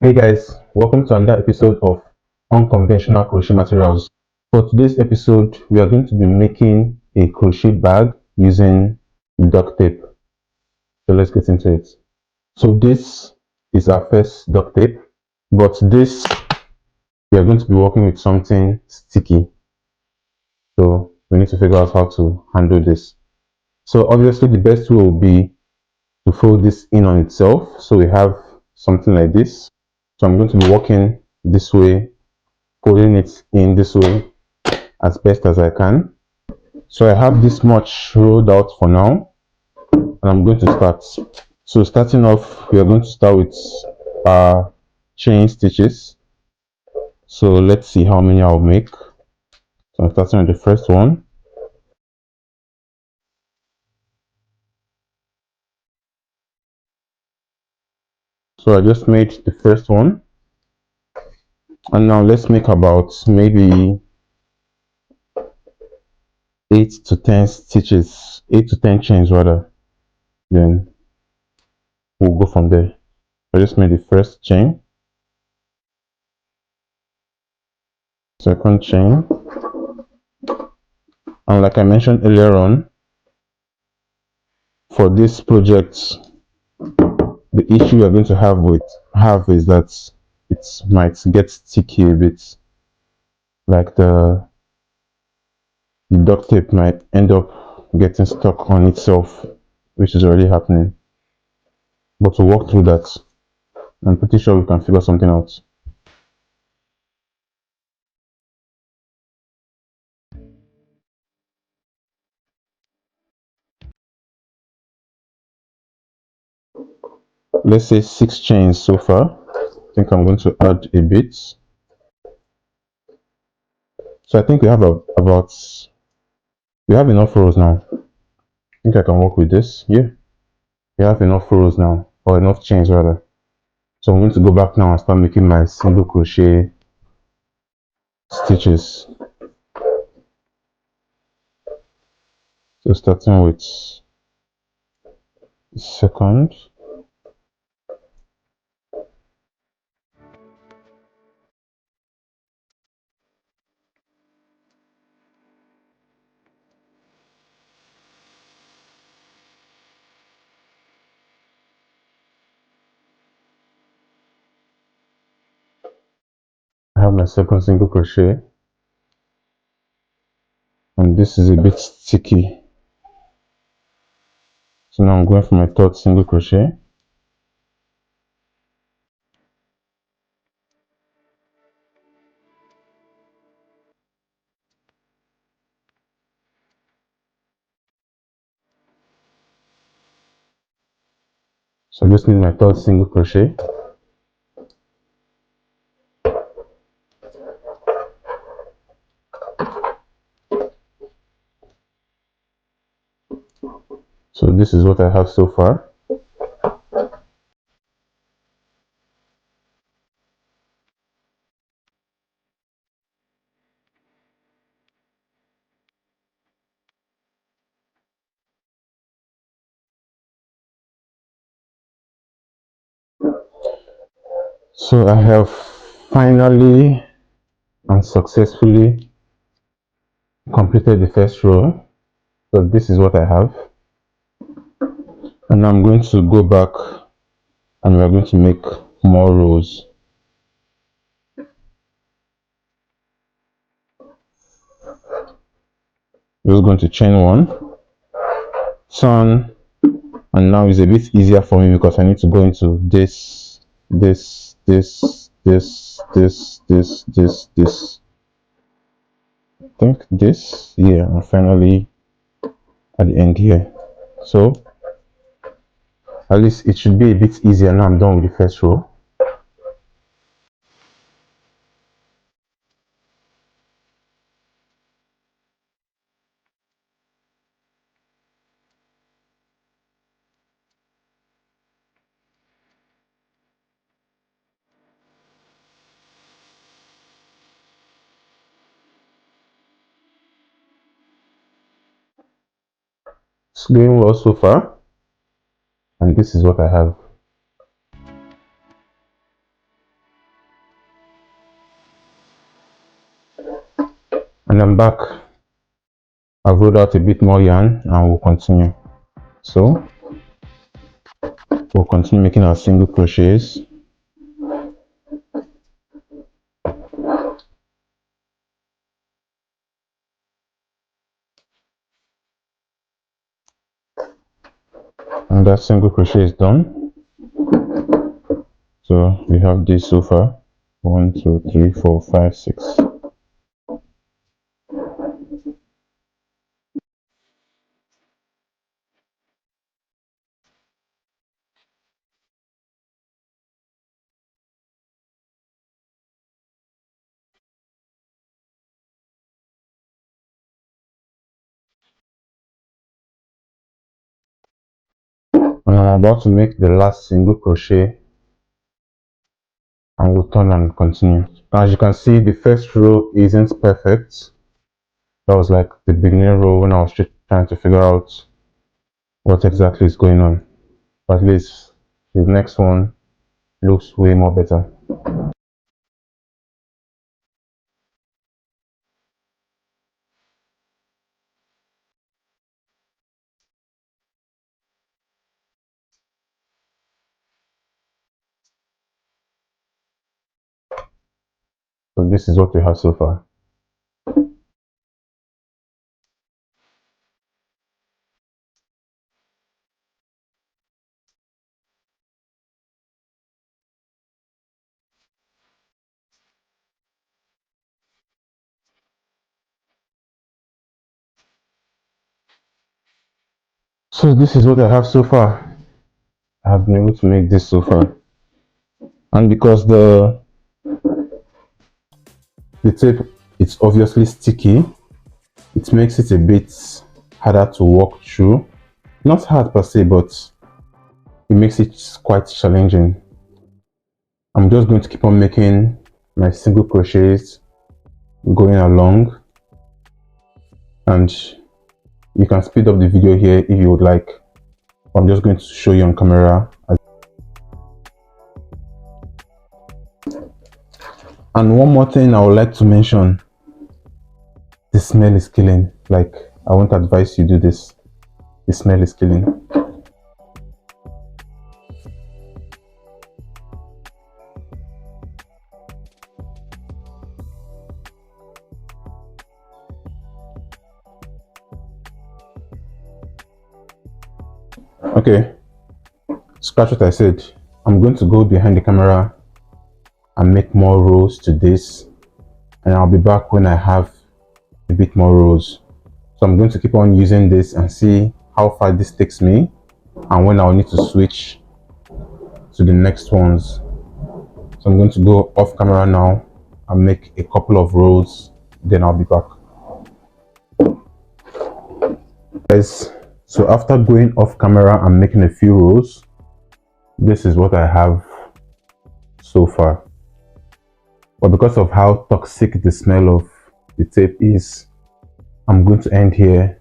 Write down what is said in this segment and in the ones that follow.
Hey guys, welcome to another episode of Unconventional Crochet Materials. For today's episode, we are going to be making a crochet bag using duct tape. So let's get into it. So this is our first duct tape, but this we are going to be working with something sticky. So we need to figure out how to handle this. So obviously the best way will be to fold this in on itself. So we have something like this. So I'm going to be working this way, folding it in this way as best as I can. So I have this much rolled out for now, and I'm going to start. So starting off, we are going to start with our chain stitches. So let's see how many I'll make. So I'm starting with the first one. So I just made the first one, and now let's make about maybe 8 to 10 stitches, 8 to 10 chains rather. Then we'll go from there. I just made the first chain, second chain, and like I mentioned earlier on, for this project, the issue we're going to have is that it might get sticky a bit, like the duct tape might end up getting stuck on itself, which is already happening. But to walk through that, I'm pretty sure we can figure something out. Let's say 6 chains so far. I think I'm going to add a bit. So I think we have we have enough rows now. I think I can work with this. Yeah, we have enough rows now, or enough chains rather. So I'm going to go back now and start making my single crochet stitches. So starting with second, I have my second single crochet, and this is a bit sticky. So now I'm going for my third single crochet. So I just need my third single crochet. So this is what I have so far. So I have finally and successfully completed the first row. So this is what I have. And I'm going to go back and we're going to make more rows. Just going to chain one, turn, and now it's a bit easier for me because I need to go into this. I think this, yeah, and finally at the end here. So at least it should be a bit easier now I'm done with the first row. It's going well so far, and this is what I have. And I'm back. I've rolled out a bit more yarn and we'll continue. So we'll continue making our single crochets. And that single crochet is done. So we have this so far. 1, 2, 3, 4, 5, 6. And I'm about to make the last single crochet and we'll turn and continue. As you can see, the first row isn't perfect. That was like the beginning row when I was just trying to figure out what exactly is going on. But at least the next one looks way more better. So this is what we have so far. So this is what I have so far. I have been able to make this so far. And because the tape it's obviously sticky, it makes it a bit harder to walk through. Not hard per se, but it makes it quite challenging. I'm just going to keep on making my single crochets going along, and you can speed up the video here if you would like. I'm just going to show you on camera. And one more thing I would like to mention, the smell is killing. Like, I won't advise you do this. The smell is killing. Okay, scratch what I said. I'm going to go behind the camera and make more rows to this, and I'll be back when I have a bit more rows. So I'm going to keep on using this and see how far this takes me and when I'll need to switch to the next ones. So I'm going to go off camera now and make a couple of rows, then I'll be back. Guys, so after going off camera and making a few rows, this is what I have so far. But because of how toxic the smell of the tape is, I'm going to end here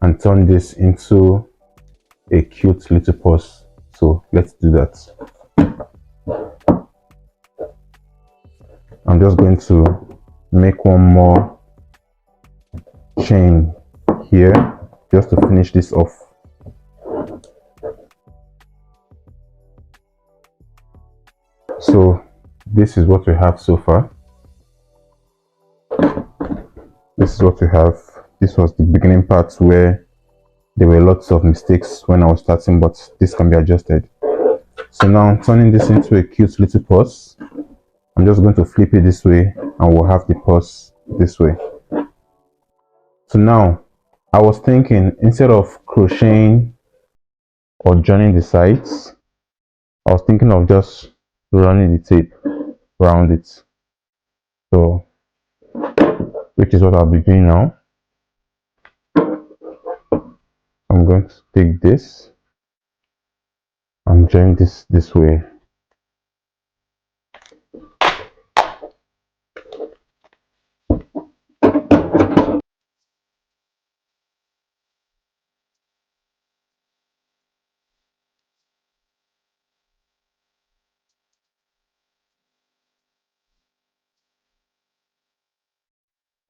and turn this into a cute little purse. So let's do that. I'm just going to make one more chain here just to finish this off. So this is what we have so far. This is what we have. This was the beginning part where there were lots of mistakes when I was starting, but this can be adjusted. So now I'm turning this into a cute little purse. I'm just going to flip it this way and we'll have the purse this way. So now I was thinking, instead of crocheting or joining the sides, I was thinking of just running the tape around it. So which is what I'll be doing now. I'm going to take this and join this way.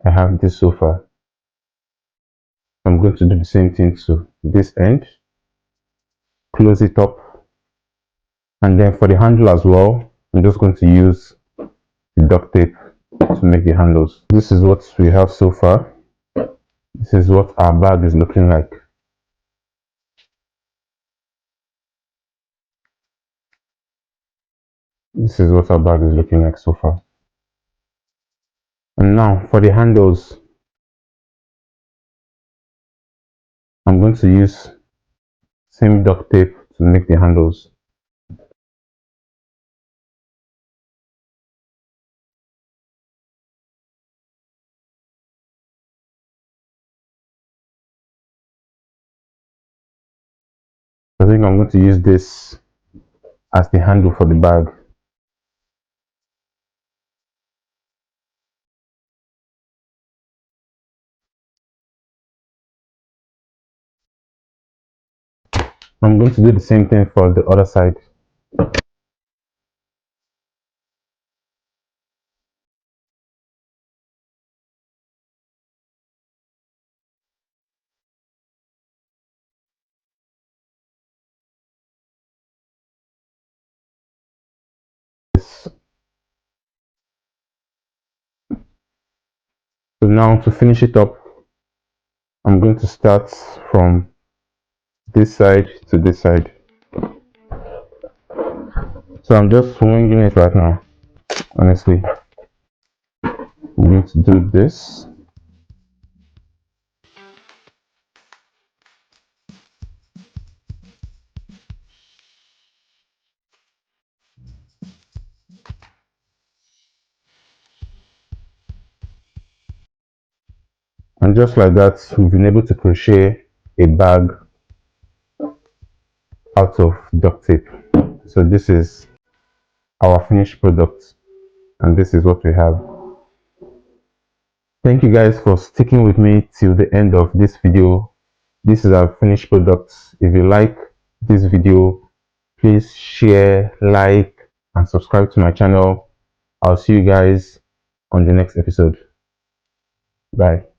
I have this so far. I'm going to do the same thing to this end, close it up, and then for the handle as well, I'm just going to use the duct tape to make the handles. This is what we have so far. This is what our bag is looking like. This is what our bag is looking like so far. And now for the handles, I'm going to use same duct tape to make the handles. I think I'm going to use this as the handle for the bag. I'm going to do the same thing for the other side. So now to finish it up, I'm going to start from this side to this side. So I'm just swinging it right now, honestly. I'm going to do this. And just like that, we've been able to crochet a bag out of duct tape. So this is our finished product, and this is what we have. Thank you guys for sticking with me till the end of this video. This is our finished product. If you like this video, please share, like, and subscribe to my channel. I'll see you guys on the next episode. Bye.